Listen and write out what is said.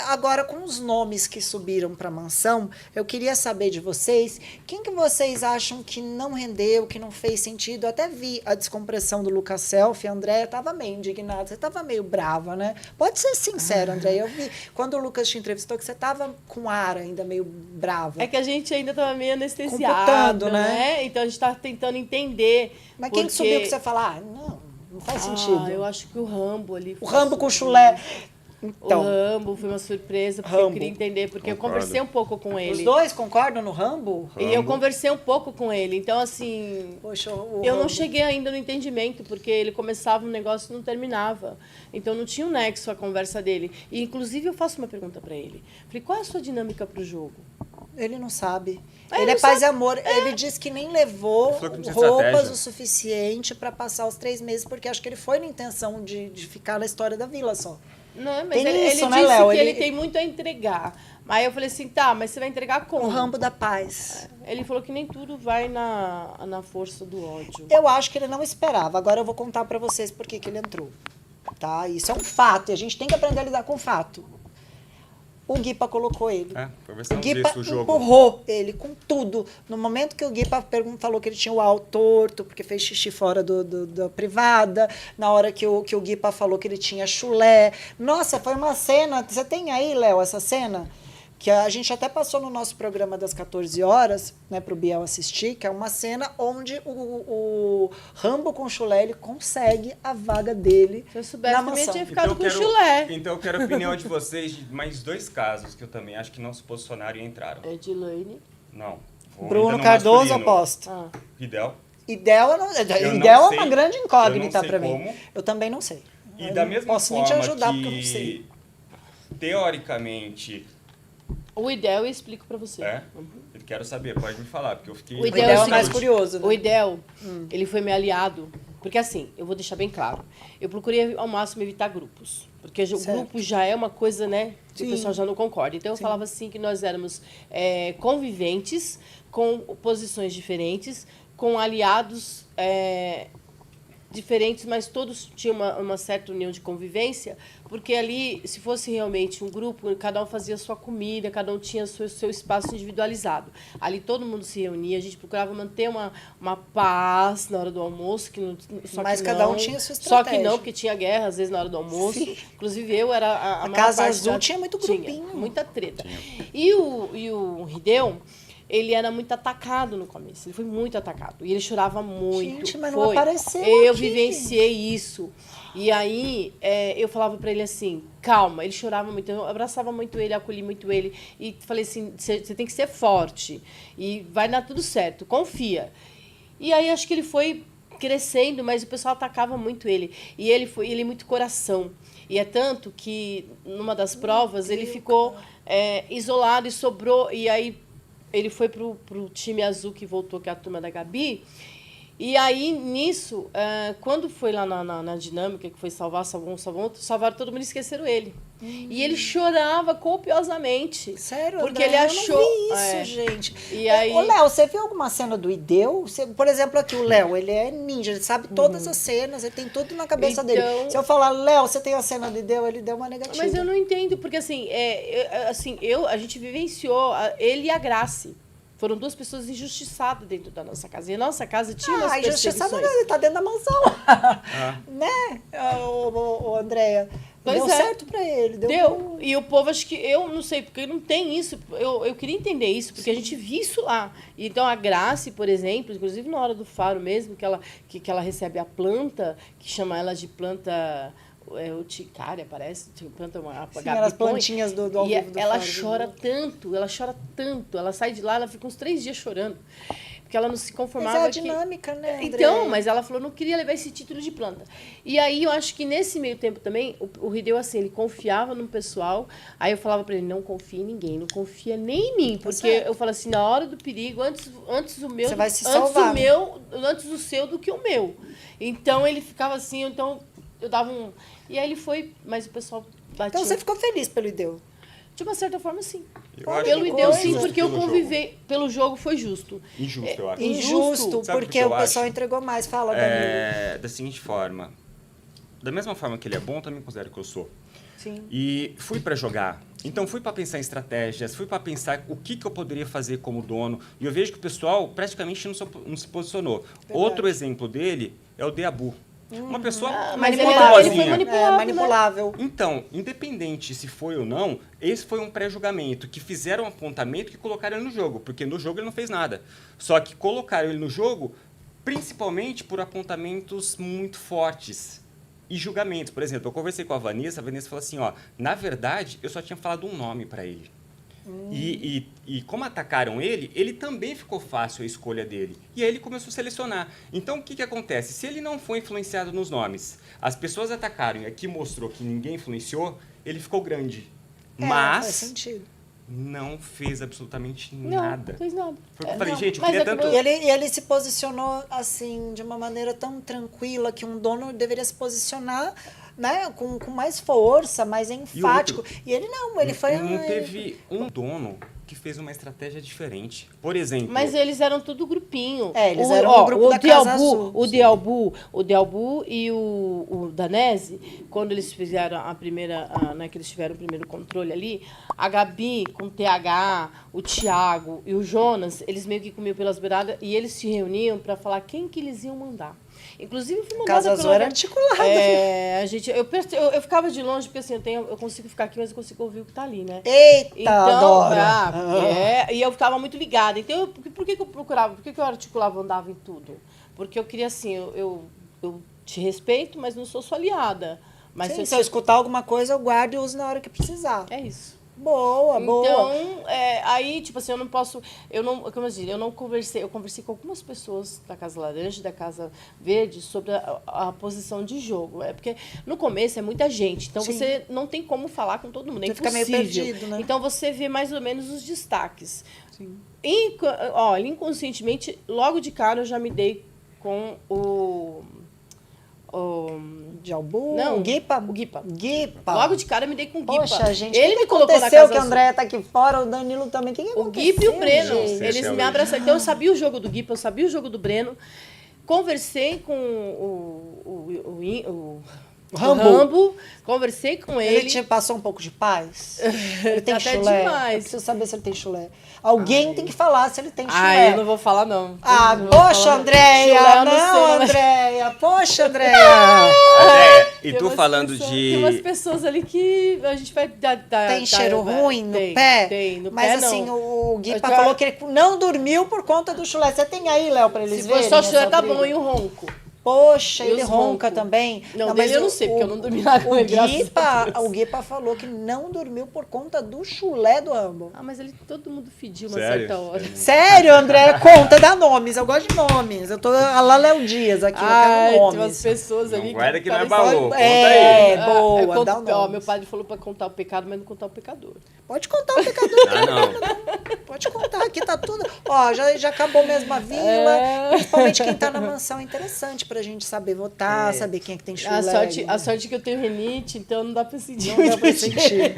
agora com os nomes que subiram para a mansão, eu queria saber de vocês, quem que vocês acham que não rendeu, que não fez sentido? Eu até vi a descompressão do Lucas Selfie, a Andréia estava meio indignada, você estava meio brava, né? Pode ser sincero, Andréia, eu vi, quando o Lucas te entrevistou, que você estava com ar ainda meio brava. É que a gente ainda estava meio anestesiado, computando, né? Então a gente estava tentando entender. Mas quem que subiu que você fala, não faz sentido? Eu acho que o Rambo ali. O Rambo com chulé. Então, o Rambo foi uma surpresa, porque eu queria entender, porque eu conversei um pouco com ele. Os dois concordam no Rambo? E eu conversei um pouco com ele, então assim, poxa, eu não cheguei ainda no entendimento, porque ele começava um negócio e não terminava. Então não tinha um nexo a conversa dele. E inclusive eu faço uma pergunta para ele. Falei, qual é a sua dinâmica pro jogo? Ele não sabe. Ele é paz e amor. Ele disse que nem levou roupas o suficiente para passar os 3 meses, porque acho que ele foi na intenção de ficar na história da vila só. Não, mas ele disse Léo? Que ele tem muito a entregar. Aí eu falei assim, tá, mas você vai entregar como? O Rambo da paz. Ele falou que nem tudo vai na força do ódio. Eu acho que ele não esperava. Agora eu vou contar para vocês por que ele entrou. Tá? Isso é um fato, e a gente tem que aprender a lidar com o fato. O Guipa colocou ele. O Guipa empurrou ele com tudo. No momento que o Guipa falou que ele tinha o A torto, porque fez xixi fora da privada, na hora que o Guipa falou que ele tinha chulé. Nossa, foi uma cena. Você tem aí, Léo, essa cena? Que a gente até passou no nosso programa das 14 horas, né, para o Biel assistir, que é uma cena onde o Rambo com chulé, ele consegue a vaga dele. Se eu soubesse, também tinha ficado com chulé. Então eu quero a opinião de vocês de mais 2 casos que eu também acho que não se posicionaram e entraram. Edilane. Não. Bruno Cardoso, aposto. Idel. Idel é uma grande incógnita para mim. Eu também não sei. E da mesma posso forma nem te ajudar, que, porque eu não sei. Teoricamente... O Idel eu explico pra você. Eu quero saber, pode me falar, porque eu fiquei... O Idel é mais curioso, né? O Idel, ele foi meu aliado. Porque assim, eu vou deixar bem claro. Eu procurei ao máximo evitar grupos. Porque o grupo já é uma coisa, né? Que o pessoal já não concorda. Então eu falava assim que nós éramos conviventes, com posições diferentes, com aliados diferentes, mas todos tinham uma certa união de convivência, porque ali, se fosse realmente um grupo, cada um fazia a sua comida, cada um tinha seu espaço individualizado. Ali todo mundo se reunia, a gente procurava manter uma paz na hora do almoço, mas cada um tinha sua estratégia. Só que não, porque tinha guerra, às vezes, na hora do almoço. Sim. Inclusive, eu era a Casa Azul tinha muito grupinho. Tinha, muita treta. E o Rideu... ele era muito atacado no começo. Ele foi muito atacado. E ele chorava muito. Gente, mas não apareceu Eu aqui. Vivenciei isso. E aí, eu falava pra ele assim, calma. Ele chorava muito. Eu abraçava muito ele, acolhi muito ele. E falei assim, você tem que ser forte. E vai dar tudo certo. Confia. E aí, acho que ele foi crescendo, mas o pessoal atacava muito ele. E ele é muito coração. E é tanto que, numa das provas, ele ficou isolado e sobrou. E aí, ele foi pro time azul que voltou, que é a turma da Gabi. E aí, nisso, quando foi lá na dinâmica, que foi salvaram todo mundo e esqueceram ele. E ele chorava copiosamente. Sério, porque André, ele achou. Eu não vi isso, gente. E aí... Ô, Léo, você viu alguma cena do Ideu? Por exemplo, aqui o Léo, ele é ninja, ele sabe todas as cenas, ele tem tudo na cabeça dele. Se eu falar, Léo, você tem a cena do Ideu, ele deu uma negativa. Mas eu não entendo, porque assim, a gente vivenciou ele e a Grace. Foram 2 pessoas injustiçadas dentro da nossa casa. E a nossa casa tinha umas perseguições. Ele tá dentro da mansão. Né, o Andréia? Deu certo pra ele. Deu. E o povo, acho que... Eu não sei, porque não tem isso. Eu queria entender isso, porque a gente viu isso lá. Então, a Grace, por exemplo, inclusive na hora do faro mesmo, que ela recebe a planta, que chama ela de planta... urticária, parece, planta uma as plantinhas do ao vivo do ela faro, chora tanto, ela sai de lá, ela fica uns 3 dias chorando, porque ela não se conformava. Mas é a dinâmica, né, André? Então, mas ela falou, não queria levar esse título de planta. E aí, eu acho que nesse meio tempo também, o Rideu, assim, ele confiava no pessoal, aí eu falava pra ele, não confia em ninguém, não confia nem em mim, porque eu falo assim, na hora do perigo, antes o meu, você vai se salvar, antes o seu do que o meu. Então, ele ficava assim, então eu dava um... E aí ele foi, mas o pessoal batia. Então você ficou feliz pelo Ideu? De uma certa forma, sim. Pelo Ideu, sim, porque eu convivei. Pelo jogo foi justo. Injusto, eu acho. Injusto, porque o pessoal entregou mais. Fala, Danilo. Da seguinte forma. Da mesma forma que ele é bom, também considero que eu sou. Sim. E fui pra jogar Então, fui para pensar em estratégias, fui para pensar o que eu poderia fazer como dono. E eu vejo que o pessoal praticamente não se posicionou. Verdade. Outro exemplo dele é o Deabu. Uma pessoa mas muito ele foi manipulável. Né? Então, independente se foi ou não, esse foi um pré-julgamento, que fizeram um apontamento que colocaram ele no jogo, porque no jogo ele não fez nada. Só que colocaram ele no jogo principalmente por apontamentos muito fortes e julgamentos. Por exemplo, eu conversei com a Vanessa falou assim, ó, na verdade, eu só tinha falado um nome para ele. E como atacaram ele também ficou fácil a escolha dele. E aí ele começou a selecionar. Então, o que acontece? Se ele não foi influenciado nos nomes, as pessoas atacaram e aqui mostrou que ninguém influenciou, ele ficou grande. Mas faz sentido. Não fez absolutamente nada. Não fez nada. Foi o que eu falei, gente, eu queria tanto... E ele se posicionou, assim, de uma maneira tão tranquila que um dono deveria se posicionar, né, com mais força, mais enfático. E ele não, ele foi... Não teve um dono que fez uma estratégia diferente. Por exemplo... Mas eles eram tudo grupinho. Eles eram um grupo da Casa Azul. O Dealbu e o Danese, quando eles fizeram a primeira, né, que eles tiveram o primeiro controle ali, a Gabi com o TH, o Thiago e o Jonas, eles meio que comiam pelas beiradas e eles se reuniam para falar quem que eles iam mandar. Inclusive, fui mandada Casa Azul era articulada. Eu ficava de longe, porque assim, eu consigo ficar aqui, mas eu consigo ouvir o que tá ali, né? Eita, então, adoro! E eu ficava muito ligada. Então, por que eu procurava? Por que eu articulava, andava em tudo? Porque eu queria, assim, eu te respeito, mas não sou sua aliada. Mas sim, se eu escutar alguma coisa, eu guardo e uso na hora que precisar. É isso. Boa. Então, aí, tipo assim, eu não posso... como eu disse, eu conversei com algumas pessoas da Casa Laranja, da Casa Verde, sobre a posição de jogo. Porque no começo é muita gente, então sim, você não tem como falar com todo mundo, é impossível. Fica meio perdido, né? Então você vê mais ou menos os destaques. Sim. Inconscientemente, logo de cara eu já me dei com o Dealbu? Não, o Guipa. Logo de cara eu me dei com o Guipa. Poxa, gente, ele me colocou na Casa que a Andréia tá aqui fora, o Danilo também. Quem o Guipa e o Breno, eles me abraçaram. Então eu sabia o jogo do Guipa, eu sabia o jogo do Breno. Conversei com o Rambo, conversei com ele. Ele te passou um pouco de paz? Ele tem até chulé? demais. Eu preciso saber se ele tem chulé. Alguém tem que falar se ele tem chulé. Eu não vou falar, não. Poxa, Andréia! Não, Andréia! Poxa, Andréia! E tu falando de... Tem umas pessoas ali que a gente vai dar... Tem cheiro ruim no pé? Tem, no mas pé assim, o Guipa falou que ele não dormiu por conta do chulé. Você tem aí, Léo, pra eles verem? Se for só chulé, tá bom. E o ronco? Poxa, ele ronca também. Não, mas eu não sei, porque eu não dormi lá com ele. O Guipa falou que não dormiu por conta do chulé do Rambo. Mas todo mundo fediu uma certa hora. Sério, André? Conta, dá nomes. Eu gosto de nomes. Eu tô a lá Léo Dias aqui, eu quero nomes. Tem umas pessoas ali guarda que não é balô. Conta aí. Boa, dá o nome. Meu padre falou pra contar o pecado, mas não contar o pecador. Pode contar o pecador. Não. Pode contar, aqui tá tudo. Ó, já acabou mesmo a vila. Principalmente quem tá na mansão é interessante pra gente saber votar, saber quem é que tem chulé. A sorte é que eu tenho renite, então não dá pra sentir. Não dá pra sentir.